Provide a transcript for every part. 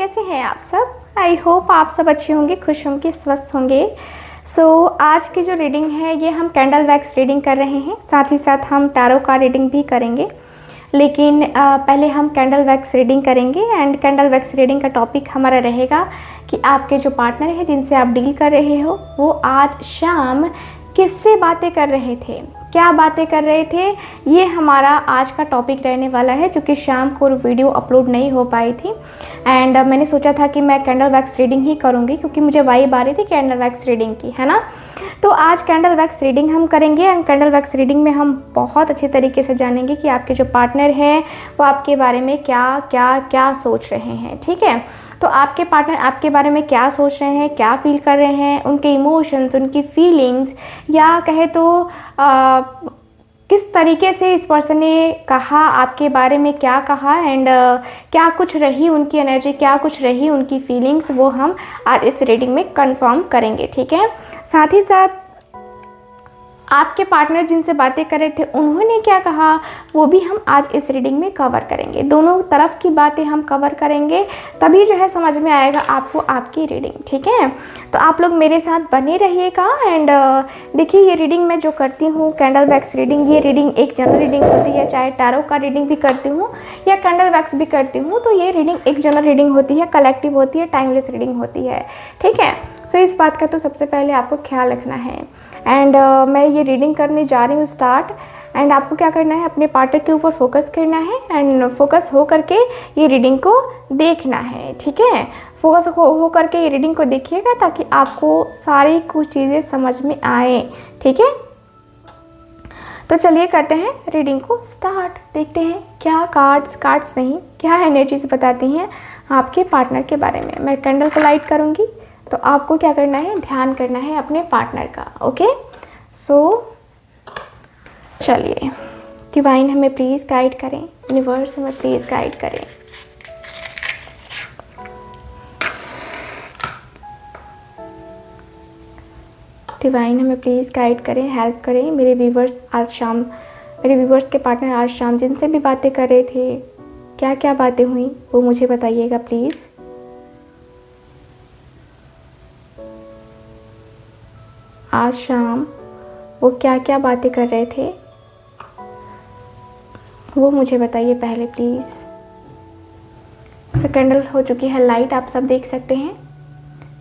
कैसे हैं आप सब। आई होप आप सब अच्छे होंगे, खुश होंगे, स्वस्थ होंगे। आज की जो रीडिंग है ये हम कैंडल वैक्स रीडिंग कर रहे हैं, साथ ही साथ हम टैरो का रीडिंग भी करेंगे। लेकिन पहले हम कैंडल वैक्स रीडिंग करेंगे एंड कैंडल वैक्स रीडिंग का टॉपिक हमारा रहेगा कि आपके जो पार्टनर हैं जिनसे आप डील कर रहे हो वो आज शाम किससे बातें कर रहे थे, क्या बातें कर रहे थे, ये हमारा आज का टॉपिक रहने वाला है। जो कि शाम को वीडियो अपलोड नहीं हो पाई थी एंड मैंने सोचा था कि मैं कैंडल वैक्स रीडिंग ही करूँगी क्योंकि मुझे वाइब आ रही थी कैंडल वैक्स रीडिंग की, है ना। तो आज कैंडल वैक्स रीडिंग हम करेंगे एंड कैंडल वैक्स रीडिंग में हम बहुत अच्छे तरीके से जानेंगे कि आपके जो पार्टनर हैं वो आपके बारे में क्या क्या क्या सोच रहे हैं। ठीक है, तो आपके पार्टनर आपके बारे में क्या सोच रहे हैं, क्या फील कर रहे हैं, उनके इमोशंस, उनकी फीलिंग्स, या कहे तो किस तरीके से इस पर्सन ने कहा आपके बारे में, क्या कहा एंड क्या कुछ रही उनकी एनर्जी, क्या कुछ रही उनकी फीलिंग्स, वो हम आज इस रीडिंग में कंफर्म करेंगे। ठीक है, साथ ही साथ आपके पार्टनर जिनसे बातें कर रहे थे उन्होंने क्या कहा वो भी हम आज इस रीडिंग में कवर करेंगे। दोनों तरफ की बातें हम कवर करेंगे, तभी जो है समझ में आएगा आपको आपकी रीडिंग। ठीक है, तो आप लोग मेरे साथ बने रहिएगा एंड देखिए ये रीडिंग मैं जो करती हूँ कैंडल वैक्स रीडिंग, ये रीडिंग एक जनरल रीडिंग होती है, चाहे टैरो का रीडिंग भी करती हूँ या कैंडल वैक्स भी करती हूँ, तो ये रीडिंग एक जनरल रीडिंग होती है, कलेक्टिव होती है, टाइमलेस रीडिंग होती है। ठीक है, सो इस बात का तो सबसे पहले आपको ख्याल रखना है एंड मैं ये रीडिंग करने जा रही हूँ स्टार्ट। एंड आपको क्या करना है, अपने पार्टनर के ऊपर फोकस करना है एंड फोकस हो करके ये रीडिंग को देखना है। ठीक है, फोकस हो करके ये रीडिंग को देखिएगा ताकि आपको सारी कुछ चीज़ें समझ में आए। ठीक है, तो चलिए करते हैं रीडिंग को स्टार्ट। देखते हैं क्या कार्ड्स नहीं, क्या एनर्जीज बताती हैं आपके पार्टनर के बारे में। मैं कैंडल को लाइट करूँगी तो आपको क्या करना है, ध्यान करना है अपने पार्टनर का। ओके, सो चलिए डिवाइन हमें प्लीज़ गाइड करें, यूनिवर्स हमें प्लीज़ गाइड करें। डिवाइन हमें प्लीज़ गाइड करें, हेल्प करें। मेरे व्यूवर्स के पार्टनर आज शाम जिनसे भी बातें कर रहे थे, क्या क्या बातें हुई वो मुझे बताइएगा प्लीज़। आज शाम वो क्या क्या बातें कर रहे थे वो मुझे बताइए पहले प्लीज़। सो कैंडल हो चुकी है लाइट, आप सब देख सकते हैं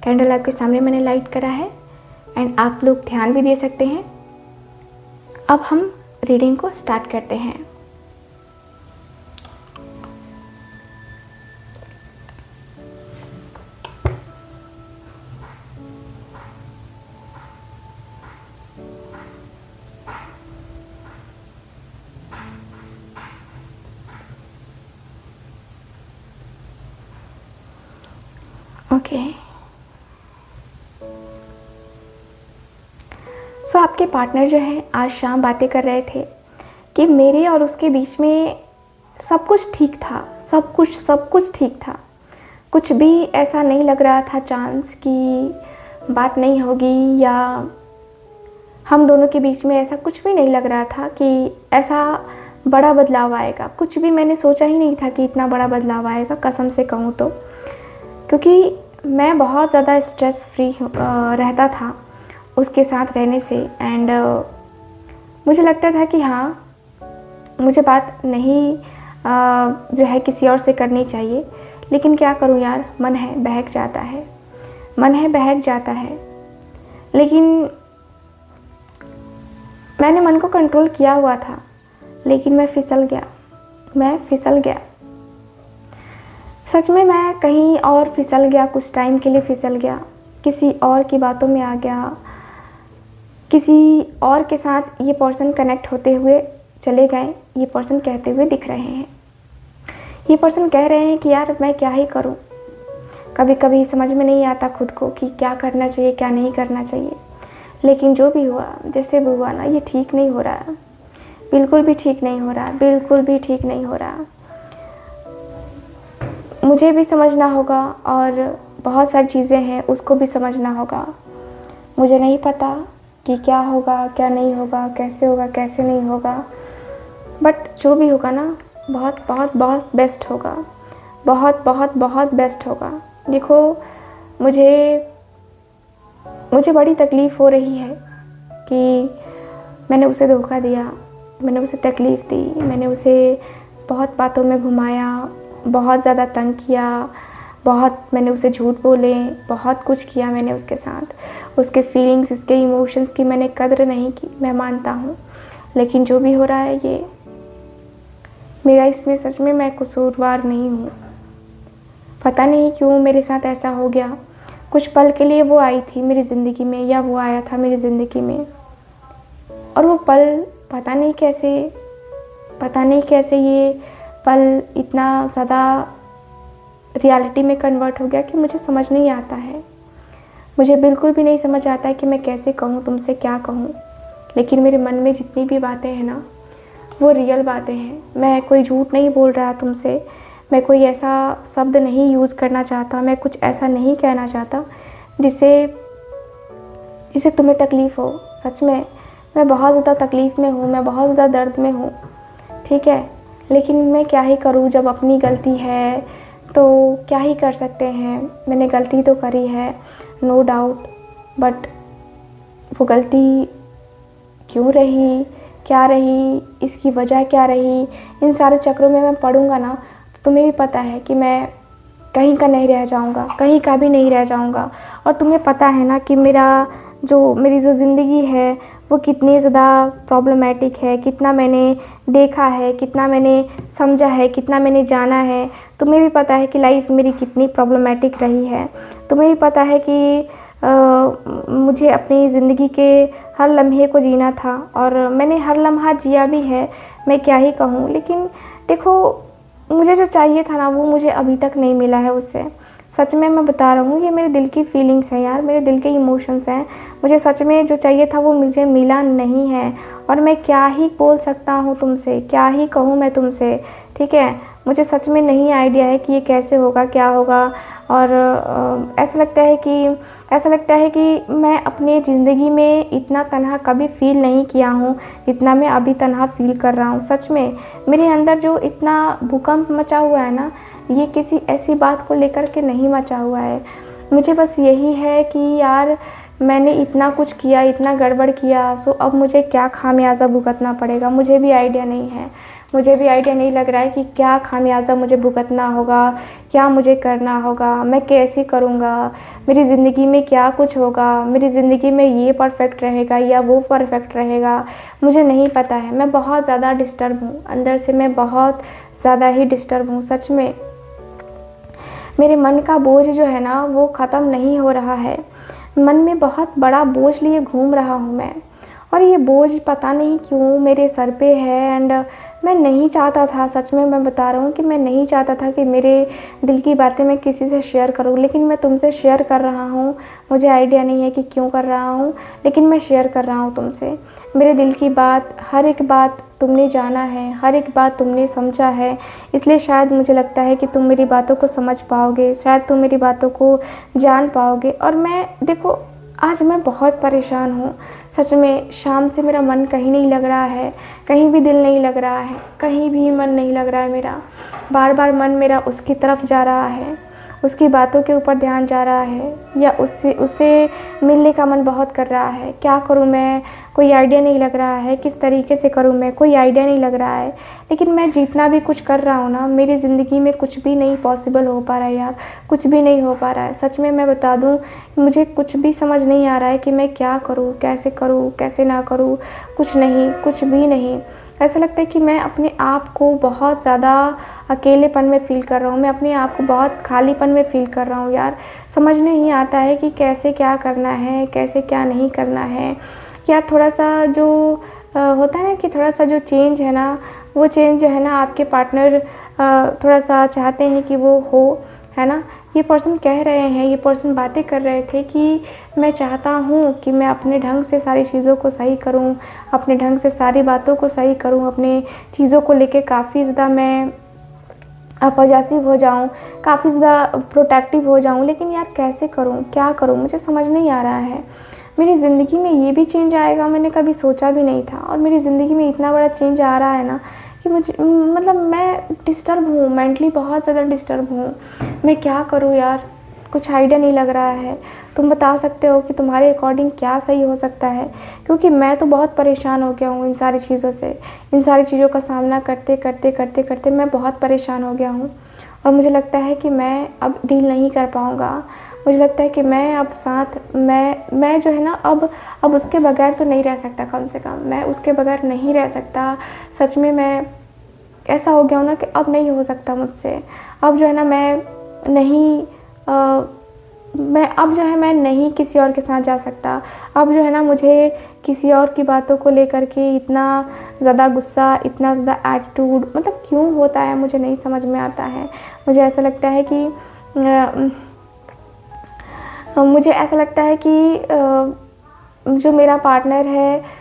कैंडल आपके सामने मैंने लाइट करा है एंड आप लोग ध्यान भी दे सकते हैं। अब हम रीडिंग को स्टार्ट करते हैं। ओके, सो आपके पार्टनर जो है आज शाम बातें कर रहे थे कि मेरे और उसके बीच में सब कुछ ठीक था, सब कुछ ठीक था, कुछ भी ऐसा नहीं लग रहा था चांस कि बात नहीं होगी, या हम दोनों के बीच में ऐसा कुछ भी नहीं लग रहा था कि ऐसा बड़ा बदलाव आएगा। कुछ भी मैंने सोचा ही नहीं था कि इतना बड़ा बदलाव आएगा, कसम से कहूँ तो, क्योंकि मैं बहुत ज़्यादा स्ट्रेस फ्री रहता था उसके साथ रहने से एंड मुझे लगता था कि हाँ मुझे बात नहीं जो है किसी और से करनी चाहिए, लेकिन क्या करूँ यार, मन है बहक जाता है। लेकिन मैंने मन को कंट्रोल किया हुआ था, लेकिन मैं फिसल गया। सच में मैं कहीं और फिसल गया, कुछ टाइम के लिए फिसल गया, किसी और की बातों में आ गया, किसी और के साथ ये पर्सन कनेक्ट होते हुए चले गए। ये पर्सन कहते हुए दिख रहे हैं, ये पर्सन कह रहे हैं कि यार मैं क्या ही करूं, कभी कभी समझ में नहीं आता खुद को कि क्या करना चाहिए क्या नहीं करना चाहिए। लेकिन जो भी हुआ, जैसे भी हुआ ना, ये ठीक नहीं हो रहा, बिल्कुल भी ठीक नहीं हो रहा। मुझे भी समझना होगा और बहुत सारी चीज़ें हैं उसको भी समझना होगा। मुझे नहीं पता कि क्या होगा क्या नहीं होगा, कैसे होगा कैसे नहीं होगा, बट जो भी होगा ना बहुत बहुत बहुत बेस्ट होगा। बहुत बहुत बहुत बेस्ट होगा। देखो मुझे बड़ी तकलीफ़ हो रही है कि मैंने उसे धोखा दिया, मैंने उसे तकलीफ़ दी, मैंने उसे बहुत बातों में घुमाया, बहुत ज़्यादा तंग किया, बहुत मैंने उसे झूठ बोले, बहुत कुछ किया मैंने उसके साथ। उसके फीलिंग्स, उसके इमोशंस की मैंने कद्र नहीं की, मैं मानता हूँ। लेकिन जो भी हो रहा है ये मेरा, इसमें सच में मैं कसूरवार नहीं हूँ। पता नहीं क्यों मेरे साथ ऐसा हो गया। कुछ पल के लिए वो आई थी मेरी ज़िंदगी में, या वो आया था मेरी ज़िंदगी में, और वो पल पता नहीं कैसे ये पल इतना ज़्यादा रियलिटी में कन्वर्ट हो गया कि मुझे समझ नहीं आता है। मुझे बिल्कुल भी नहीं समझ आता है कि मैं कैसे कहूँ, तुमसे क्या कहूँ। लेकिन मेरे मन में जितनी भी बातें हैं ना, वो रियल बातें हैं। मैं कोई झूठ नहीं बोल रहा तुमसे, मैं कोई ऐसा शब्द नहीं यूज़ करना चाहता, मैं कुछ ऐसा नहीं कहना चाहता जिससे तुम्हें तकलीफ़ हो। सच में मैं बहुत ज़्यादा तकलीफ़ में हूँ, मैं बहुत ज़्यादा दर्द में हूँ, ठीक है। लेकिन मैं क्या ही करूँ, जब अपनी गलती है तो क्या ही कर सकते हैं। मैंने गलती तो करी है, नो डाउट, बट वो गलती क्यों रही, क्या रही, इसकी वजह क्या रही, इन सारे चक्रों में मैं पढ़ूँगा ना तो तुम्हें भी पता है कि मैं कहीं का नहीं रह जाऊँगा, कहीं का भी नहीं रह जाऊँगा। और तुम्हें पता है ना कि मेरी जो ज़िंदगी है वो कितनी ज़्यादा प्रॉब्लमेटिक है, कितना मैंने देखा है, कितना मैंने समझा है, कितना मैंने जाना है। तुम्हें भी पता है कि लाइफ मेरी कितनी प्रॉब्लमेटिक रही है। तुम्हें भी पता है कि मुझे अपनी ज़िंदगी के हर लम्हे को जीना था, और मैंने हर लम्हा जिया भी है, मैं क्या ही कहूँ। लेकिन देखो, मुझे जो चाहिए था ना वो मुझे अभी तक नहीं मिला है उससे। सच में मैं बता रहा हूँ, ये मेरे दिल की फीलिंग्स हैं यार, मेरे दिल के इमोशंस हैं। मुझे सच में जो चाहिए था वो मुझे मिला नहीं है, और मैं क्या ही बोल सकता हूँ तुमसे, क्या ही कहूँ मैं तुमसे, ठीक है। मुझे सच में नहीं आइडिया है कि ये कैसे होगा, क्या होगा। और ऐसा लगता है कि मैं अपनी ज़िंदगी में इतना तन्हा कभी फ़ील नहीं किया हूँ जितना मैं अभी तन्हा फ़ील कर रहा हूँ। सच में मेरे अंदर जो इतना भूकंप मचा हुआ है ना, ये किसी ऐसी बात को लेकर के नहीं मचा हुआ है। मुझे बस यही है कि यार मैंने इतना कुछ किया, इतना गड़बड़ किया, सो अब मुझे क्या खामियाजा भुगतना पड़ेगा, मुझे भी आइडिया नहीं है। मुझे भी आइडिया नहीं लग रहा है कि क्या खामियाजा मुझे भुगतना होगा, क्या मुझे करना होगा, मैं कैसे करूँगा, मेरी ज़िंदगी में क्या कुछ होगा, मेरी ज़िंदगी में ये परफेक्ट रहेगा या वो परफेक्ट रहेगा, मुझे नहीं पता है। मैं बहुत ज़्यादा डिस्टर्ब हूँ, अंदर से मैं बहुत ज़्यादा ही डिस्टर्ब हूँ। सच में मेरे मन का बोझ जो है ना वो ख़त्म नहीं हो रहा है। मन में बहुत बड़ा बोझ लिए घूम रहा हूँ मैं, और ये बोझ पता नहीं क्यों मेरे सर पे है। एंड मैं नहीं चाहता था, सच में मैं बता रहा हूँ कि मैं नहीं चाहता था कि मेरे दिल की बातें मैं किसी से शेयर करूँ, लेकिन मैं तुमसे शेयर कर रहा हूँ। मुझे आइडिया नहीं है कि क्यों कर रहा हूँ, लेकिन मैं शेयर कर रहा हूँ तुमसे। मेरे दिल की बात, हर एक बात तुमने जाना है, हर एक बात तुमने समझा है, इसलिए शायद मुझे लगता है कि तुम मेरी बातों को समझ पाओगे, शायद तुम मेरी बातों को जान पाओगे। और मैं देखो, आज मैं बहुत परेशान हूँ। सच में शाम से मेरा मन कहीं नहीं लग रहा है, कहीं भी दिल नहीं लग रहा है, कहीं भी मन नहीं लग रहा है मेरा। बार बार मन मेरा उसकी तरफ जा रहा है, उसकी बातों के ऊपर ध्यान जा रहा है, या उससे मिलने का मन बहुत कर रहा है। क्या करूँ मैं, कोई आइडिया नहीं लग रहा है, किस तरीके से करूँ मैं, कोई आइडिया नहीं लग रहा है। लेकिन मैं जितना भी कुछ कर रहा हूँ ना, मेरी ज़िंदगी में कुछ भी नहीं पॉसिबल हो पा रहा है यार, कुछ भी नहीं हो पा रहा है। सच में मैं बता दूँ, मुझे कुछ भी समझ नहीं आ रहा है कि मैं क्या करूँ, कैसे ना करूँ, कुछ नहीं, कुछ भी नहीं। ऐसा लगता है कि मैं अपने आप को बहुत ज़्यादा अकेलेपन में फ़ील कर रहा हूँ, मैं अपने आप को बहुत खालीपन में फ़ील कर रहा हूँ यार। समझ नहीं आता है कि कैसे क्या करना है, कैसे क्या नहीं करना है। या थोड़ा सा जो होता है ना कि थोड़ा सा जो चेंज है ना, वो चेंज जो है ना आपके पार्टनर थोड़ा सा चाहते हैं कि वो हो, है ना। ये पर्सन कह रहे हैं, ये पर्सन बातें कर रहे थे कि मैं चाहता हूँ कि मैं अपने ढंग से सारी चीज़ों को सही करूँ, अपने ढंग से सारी बातों को सही करूँ, अपने चीज़ों को लेके काफ़ी ज़्यादा मैं पॉजिटिव हो जाऊँ, काफ़ी ज़्यादा प्रोटेक्टिव हो जाऊँ। लेकिन यार कैसे करूँ, क्या करूँ, मुझे समझ नहीं आ रहा है। मेरी ज़िंदगी में ये भी चेंज आएगा, मैंने कभी सोचा भी नहीं था। और मेरी ज़िंदगी में इतना बड़ा चेंज आ रहा है ना कि मुझे मतलब मैं डिस्टर्ब हूँ, मेंटली बहुत ज़्यादा डिस्टर्ब हूँ। मैं क्या करूँ यार, कुछ आइडिया नहीं लग रहा है। तुम बता सकते हो कि तुम्हारे अकॉर्डिंग क्या सही हो सकता है, क्योंकि मैं तो बहुत परेशान हो गया हूँ इन सारी चीज़ों से। इन सारी चीज़ों का सामना करते करते करते करते मैं बहुत परेशान हो गया हूँ, और मुझे लगता है कि मैं अब डील नहीं कर पाऊँगा। मुझे लगता है कि मैं अब साथ मैं जो है ना, अब उसके बगैर तो नहीं रह सकता। कम से कम मैं उसके बगैर नहीं रह सकता। सच में मैं ऐसा हो गया हूँ ना कि अब नहीं हो सकता मुझसे। अब जो है ना मैं नहीं किसी और के साथ जा सकता। अब जो है ना मुझे किसी और की बातों को लेकर के इतना ज़्यादा गुस्सा, इतना ज़्यादा एटीट्यूड मतलब क्यों होता है, मुझे नहीं समझ में आता है। मुझे ऐसा लगता है कि जो मेरा पार्टनर है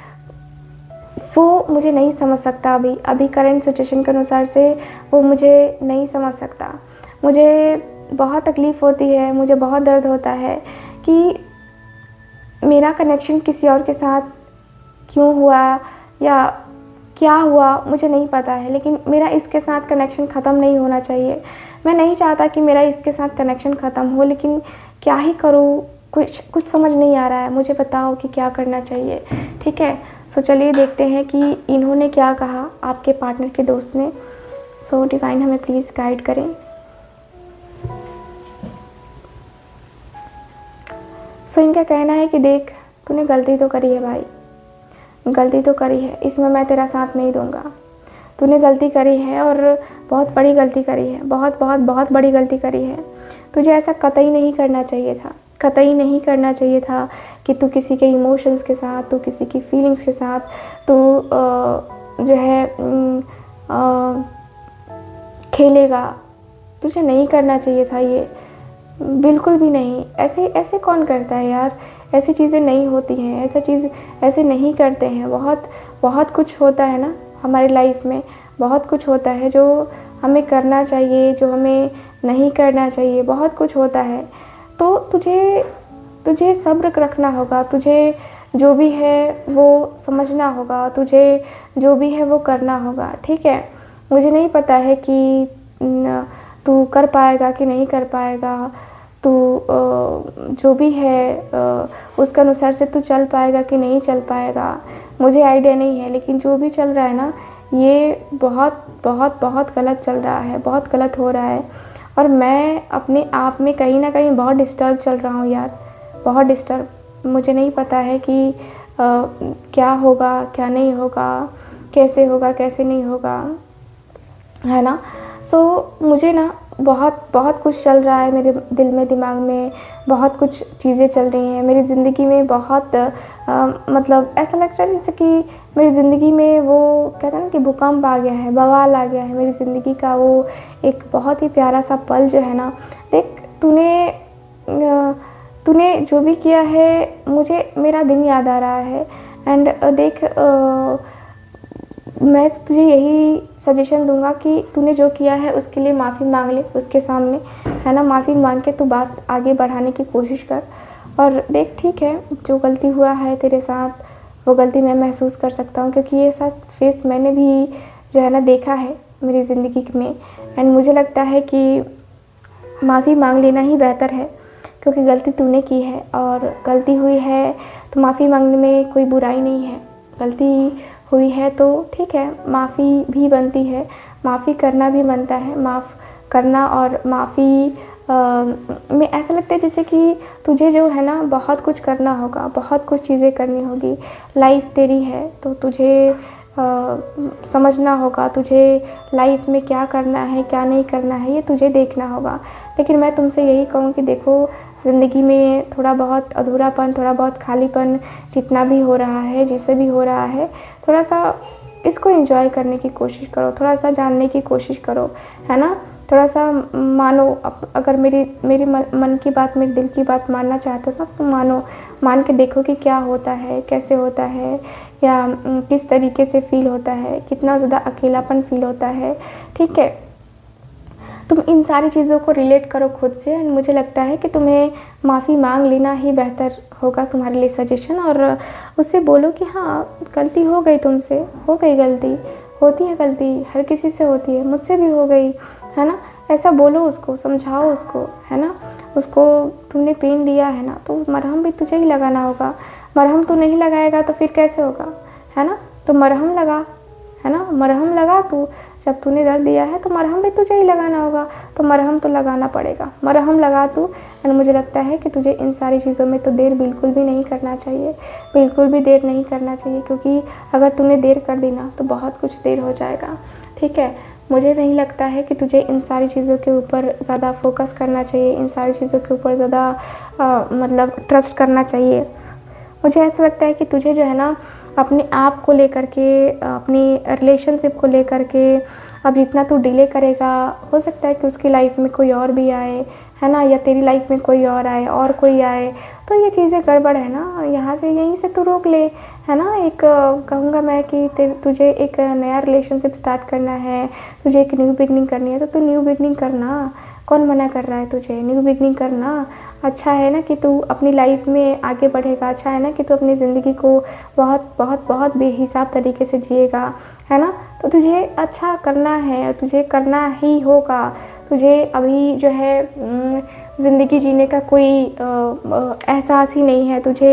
वो मुझे नहीं समझ सकता। अभी करंट सिचुएशन के अनुसार से वो मुझे नहीं समझ सकता। मुझे बहुत तकलीफ़ होती है, मुझे बहुत दर्द होता है कि मेरा कनेक्शन किसी और के साथ क्यों हुआ या क्या हुआ, मुझे नहीं पता है। लेकिन मेरा इसके साथ कनेक्शन ख़त्म नहीं होना चाहिए। मैं नहीं चाहता कि मेरा इसके साथ कनेक्शन ख़त्म हो, लेकिन क्या ही करूँ, कुछ समझ नहीं आ रहा है। मुझे बताओ कि क्या करना चाहिए। ठीक है, सो चलिए देखते हैं कि इन्होंने क्या कहा, आपके पार्टनर के दोस्त ने। सो डिवाइन हमें प्लीज़ गाइड करें। सो इनका कहना है कि देख, तूने गलती तो करी है भाई, गलती तो करी है, इसमें मैं तेरा साथ नहीं दूंगा। तूने गलती करी है और बहुत बड़ी गलती करी है, बहुत बहुत बहुत बड़ी गलती करी है। तुझे ऐसा कतई नहीं करना चाहिए था, कतई नहीं करना चाहिए था कि तू किसी के इमोशंस के साथ, तू किसी की फीलिंग्स के साथ तू जो है खेलेगा। तुझे नहीं करना चाहिए था ये, बिल्कुल भी नहीं। ऐसे कौन करता है यार, ऐसी चीज़ें नहीं होती हैं, ऐसे नहीं करते हैं। बहुत कुछ होता है ना हमारी लाइफ में, बहुत कुछ होता है जो हमें करना चाहिए, जो हमें नहीं करना चाहिए, बहुत कुछ होता है। तो तुझे सब्र रखना होगा, तुझे जो भी है वो समझना होगा, तुझे जो भी है वो करना होगा। ठीक है, मुझे नहीं पता है कि तू कर पाएगा कि नहीं कर पाएगा, तू जो भी है उसके अनुसार से तू चल पाएगा कि नहीं चल पाएगा, मुझे आइडिया नहीं है। लेकिन जो भी चल रहा है ना, ये बहुत बहुत बहुत गलत चल रहा है, बहुत गलत हो रहा है। और मैं अपने आप में कहीं ना कहीं बहुत डिस्टर्ब चल रहा हूँ यार, बहुत डिस्टर्ब। मुझे नहीं पता है कि क्या होगा क्या नहीं होगा, कैसे होगा कैसे नहीं होगा, है ना। सो मुझे ना बहुत कुछ चल रहा है मेरे दिल में, दिमाग में बहुत कुछ चीज़ें चल रही हैं मेरी ज़िंदगी में। बहुत मतलब ऐसा लग रहा है जैसे कि मेरी ज़िंदगी में वो कहते हैं ना कि भूकंप आ गया है, बवाल आ गया है मेरी ज़िंदगी का। वो एक बहुत ही प्यारा सा पल जो है ना, देख तूने जो भी किया है, मुझे मेरा दिन याद आ रहा है। एंड देख मैं तुझे यही सजेशन दूंगा कि तूने जो किया है उसके लिए माफ़ी मांग ले उसके सामने, है ना। माफ़ी मांग के तू बात आगे बढ़ाने की कोशिश कर। और देख ठीक है, जो गलती हुआ है तेरे साथ वो गलती मैं महसूस कर सकता हूँ, क्योंकि ये सब फेस मैंने भी जो है ना देखा है मेरी ज़िंदगी में। एंड मुझे लगता है कि माफ़ी मांग लेना ही बेहतर है, क्योंकि गलती तूने की है और गलती हुई है तो माफ़ी मांगने में कोई बुराई नहीं है। गलती हुई है तो ठीक है, माफ़ी भी बनती है, माफ़ी करना भी बनता है। माफ़ करना और माफ़ी में ऐसा लगता है जैसे कि तुझे जो है ना बहुत कुछ करना होगा, बहुत कुछ चीज़ें करनी होगी। लाइफ तेरी है तो तुझे समझना होगा, तुझे लाइफ में क्या करना है क्या नहीं करना है ये तुझे देखना होगा। लेकिन मैं तुमसे यही कहूँ कि देखो, ज़िंदगी में थोड़ा बहुत अधूरापन, थोड़ा बहुत खालीपन जितना भी हो रहा है, जिससे भी हो रहा है, थोड़ा सा इसको एंजॉय करने की कोशिश करो, थोड़ा सा जानने की कोशिश करो, है ना। थोड़ा सा मानो, अगर मेरी मन की बात, मेरे दिल की बात मानना चाहते हो तो मानो, मान के देखो कि क्या होता है, कैसे होता है, या किस तरीके से फ़ील होता है, कितना ज़्यादा अकेलापन फ़ील होता है। ठीक है, तुम इन सारी चीज़ों को रिलेट करो खुद से। एंड मुझे लगता है कि तुम्हें माफ़ी मांग लेना ही बेहतर होगा तुम्हारे लिए सजेशन। और उससे बोलो कि हाँ, गलती हो गई तुमसे, हो गई गलती, होती है गलती, हर किसी से होती है, मुझसे भी हो गई, है ना। ऐसा बोलो उसको, समझाओ उसको, है ना। उसको तुमने पेन लिया है ना, तो मरहम भी तुझे ही लगाना होगा। मरहम तू नहीं लगाएगा तो फिर कैसे होगा, है ना। तो मरहम लगा, है ना, मरहम लगा तू। जब तूने दर्द दिया है तो मरहम भी तुझे ही लगाना होगा, तो मरहम तो लगाना पड़ेगा, मरहम लगा तू। एंड मुझे लगता है कि तुझे इन सारी चीज़ों में तो देर बिल्कुल भी नहीं करना चाहिए, बिल्कुल भी देर नहीं करना चाहिए, क्योंकि अगर तूने देर कर दी ना तो बहुत कुछ देर हो जाएगा, ठीक है। मुझे नहीं लगता है कि तुझे इन सारी चीज़ों के ऊपर ज़्यादा फोकस करना चाहिए, इन सारी चीज़ों के ऊपर ज़्यादा मतलब ट्रस्ट करना चाहिए। मुझे ऐसा लगता है कि तुझे जो है ना अपने आप को लेकर के, अपनी रिलेशनशिप को लेकर के अब जितना तू डिले करेगा, हो सकता है कि उसकी लाइफ में कोई और भी आए, है ना, या तेरी लाइफ में कोई और आए और कोई आए, तो ये चीज़ें गड़बड़ है ना। यहाँ से यहीं से तू रोक ले, है ना। एक कहूँगा मैं कि तुझे एक नया रिलेशनशिप स्टार्ट करना है, तुझे एक न्यू बिगनिंग करनी है, तो तू न्यू बिगनिंग करना। कौन मना कर रहा है तुझे, न्यू बिगनिंग करना। अच्छा है ना कि तू अपनी लाइफ में आगे बढ़ेगा, अच्छा है ना कि तू अपनी ज़िंदगी को बहुत बहुत बहुत बेहिसाब तरीके से जिएगा, है ना। तो तुझे अच्छा करना है, तुझे करना ही होगा। तुझे अभी जो है ज़िंदगी जीने का कोई एहसास ही नहीं है, तुझे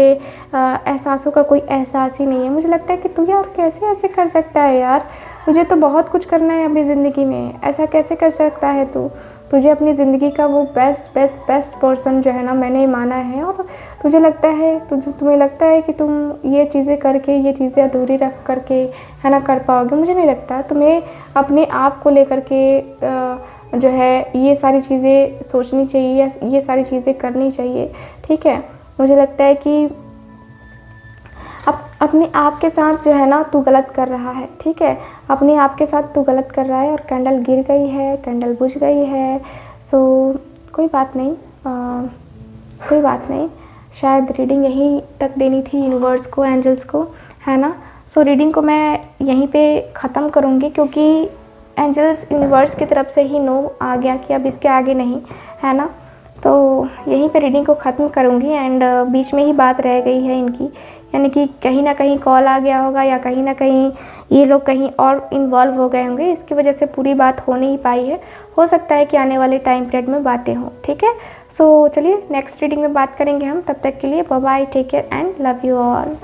एहसासों का कोई एहसास ही नहीं है। मुझे लगता है कि तू यार कैसे ऐसे कर सकता है यार, तुझे तो बहुत कुछ करना है अपनी ज़िंदगी में, ऐसा कैसे कर सकता है तू। तुझे अपनी ज़िंदगी का वो बेस्ट बेस्ट बेस्ट पर्सन जो है ना मैंने माना है, और तुझे लगता है तुम्हें लगता है कि तुम ये चीज़ें करके, ये चीज़ें अधूरी रख करके, है ना, कर पाओगे। मुझे नहीं लगता। तुम्हें अपने आप को लेकर के जो है ये सारी चीज़ें सोचनी चाहिए, या ये सारी चीज़ें करनी चाहिए, ठीक है। मुझे लगता है कि अब अपने आप के साथ जो है ना तू गलत कर रहा है, ठीक है। अपने आप के साथ तू गलत कर रहा है, और कैंडल गिर गई है, कैंडल बुझ गई है। सो कोई बात नहीं, कोई बात नहीं। शायद रीडिंग यहीं तक देनी थी यूनिवर्स को, एंजल्स को, है ना। सो रीडिंग को मैं यहीं पे ख़त्म करूँगी, क्योंकि एंजल्स यूनिवर्स की तरफ से ही नो आ गया कि अब इसके आगे नहीं, है ना। तो यहीं पे रीडिंग को ख़त्म करूँगी। एंड बीच में ही बात रह गई है इनकी, यानी कि कहीं ना कहीं कॉल आ गया होगा, या कहीं ना कहीं ये लोग कहीं और इन्वॉल्व हो गए होंगे, इसकी वजह से पूरी बात हो नहीं पाई है। हो सकता है कि आने वाले टाइम पीरियड में बातें हों, ठीक है। सो चलिए नेक्स्ट रीडिंग में बात करेंगे हम। तब तक के लिए bye bye, take care and love you all.